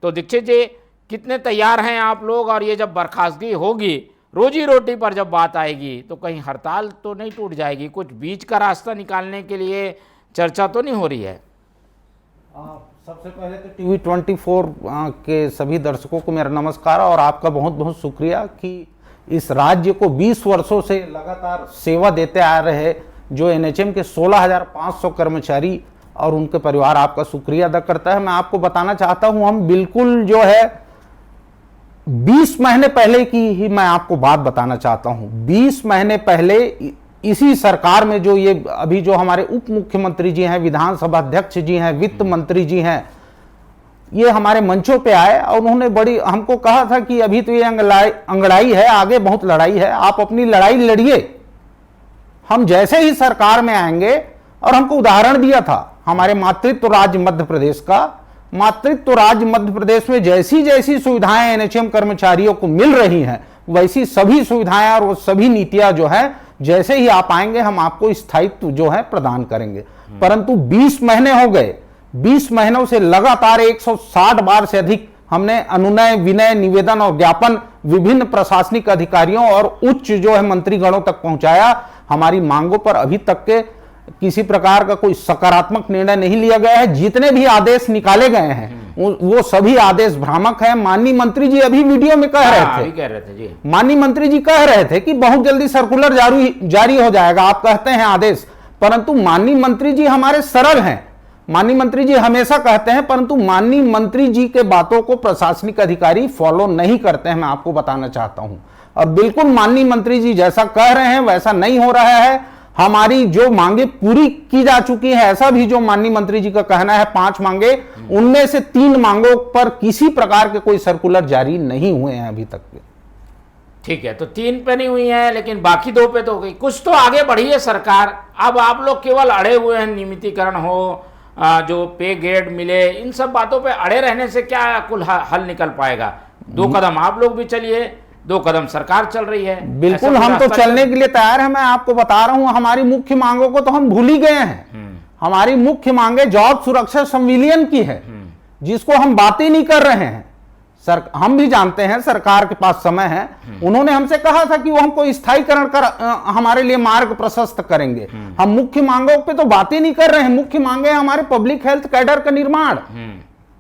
तो दीक्षित जी, कितने तैयार हैं आप लोग? और ये जब बर्खास्तगी होगी, रोजी रोटी पर जब बात आएगी, तो कहीं हड़ताल तो नहीं टूट जाएगी? कुछ बीच का रास्ता निकालने के लिए चर्चा तो नहीं हो रही है? सबसे पहले तो टीवी 24 के सभी दर्शकों को मेरा नमस्कार और आपका बहुत बहुत शुक्रिया कि इस राज्य को 20 वर्षों से लगातार सेवा देते आ रहे जो एनएचएम के 16,500 कर्मचारी और उनके परिवार आपका शुक्रिया अदा करता है। मैं आपको बताना चाहता हूं, हम बिल्कुल जो है 20 महीने पहले की ही मैं आपको बात बताना चाहता हूं। 20 महीने पहले इसी सरकार में जो ये अभी जो हमारे उप मुख्यमंत्री जी हैं, विधानसभा अध्यक्ष जी हैं, वित्त मंत्री जी हैं, ये हमारे मंचों पे आए और उन्होंने बड़ी हमको कहा था कि अभी तो ये अंगड़ाई है, आगे बहुत लड़ाई है, आप अपनी लड़ाई लड़िए, हम जैसे ही सरकार में आएंगे। और हमको उदाहरण दिया था हमारे मातृत्व राज्य मध्य प्रदेश का। मातृत्व राज्य मध्य प्रदेश में जैसी जैसी सुविधाएं एनएचएम कर्मचारियों को मिल रही हैं, वैसी सभी सुविधाएं और वो सभी नीतियां जो है जैसे ही आप आएंगे हम आपको स्थायित्व जो है प्रदान करेंगे। परंतु 20 महीने हो गए, 20 महीनों से लगातार 160 बार से अधिक हमने अनुनय, विनय, निवेदन और ज्ञापन विभिन्न प्रशासनिक अधिकारियों और उच्च जो है मंत्रीगणों तक पहुंचाया। हमारी मांगों पर अभी तक के किसी प्रकार का कोई सकारात्मक निर्णय नहीं लिया गया है। जितने भी आदेश निकाले गए हैं वो सभी आदेश भ्रामक हैं। माननीय मंत्री जी अभी वीडियो में कह रहे थे जी, माननीय मंत्री जी कह रहे थे कि बहुत जल्दी सर्कुलर जारी हो जाएगा, आप कहते हैं आदेश, परंतु माननीय मंत्री जी हमारे सरल हैं। माननीय मंत्री जी हमेशा कहते हैं, परंतु माननीय मंत्री जी के बातों को प्रशासनिक अधिकारी फॉलो नहीं करते हैं, मैं आपको बताना चाहता हूं। और बिल्कुल माननीय मंत्री जी जैसा कह रहे हैं वैसा नहीं हो रहा है। हमारी जो मांगे पूरी की जा चुकी है, ऐसा भी जो माननीय मंत्री जी का कहना है 5 मांगे, उनमें से 3 मांगों पर किसी प्रकार के कोई सर्कुलर जारी नहीं हुए हैं अभी तक के। ठीक है, तो 3 पे नहीं हुई है, लेकिन बाकी 2 पे तो हो गई। कुछ तो आगे बढ़ी है सरकार। अब आप लोग केवल अड़े हुए हैं, नियमितीकरण हो, जो पे ग्रेड मिले, इन सब बातों पे अड़े रहने से क्या कुल हल निकल पाएगा? 2 कदम आप लोग भी चलिए, 2 कदम सरकार चल रही है। बिल्कुल, हम तो चलने के लिए तैयार हैं। मैं आपको बता रहा हूं, हमारी मुख्य मांगों को तो हम भूल ही गए हैं। हमारी मुख्य मांगे जॉब सुरक्षा संविलियन की है, जिसको हम बातें नहीं कर रहे हैं। हम भी जानते हैं सरकार के पास समय है। उन्होंने हमसे कहा था कि वो हमको स्थायीकरण कर हमारे लिए मार्ग प्रशस्त करेंगे। हम मुख्य मांगों पे तो बातें नहीं कर रहे हैं। मुख्य मांगे हमारे पब्लिक हेल्थ कैडर का निर्माण,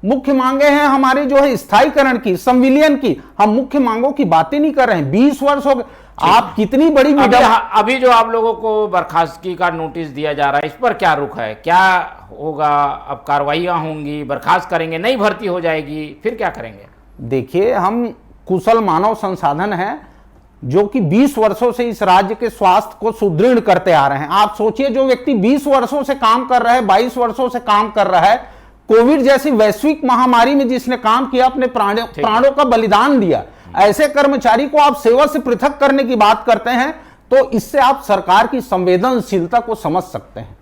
मुख्य मांगे हैं हमारी जो है स्थायीकरण की, संविलियन की। हम मुख्य मांगों की बातें नहीं कर रहे हैं। 20 वर्ष हो गए। आप कितनी बड़ी अभी जो आप लोगों को बर्खास्तगी का नोटिस दिया जा रहा है, इस पर क्या रुख है? क्या होगा? अब कार्रवाइयां होंगी, बर्खास्त करेंगे, नई भर्ती हो जाएगी, फिर क्या करेंगे? देखिए, हम कुशल मानव संसाधन हैं जो कि 20 वर्षों से इस राज्य के स्वास्थ्य को सुदृढ़ करते आ रहे हैं। आप सोचिए, जो व्यक्ति 20 वर्षों से काम कर रहा है, 22 वर्षों से काम कर रहा है, कोविड जैसी वैश्विक महामारी में जिसने काम किया, अपने प्राणों का बलिदान दिया, ऐसे कर्मचारी को आप सेवा से पृथक करने की बात करते हैं, तो इससे आप सरकार की संवेदनशीलता को समझ सकते हैं।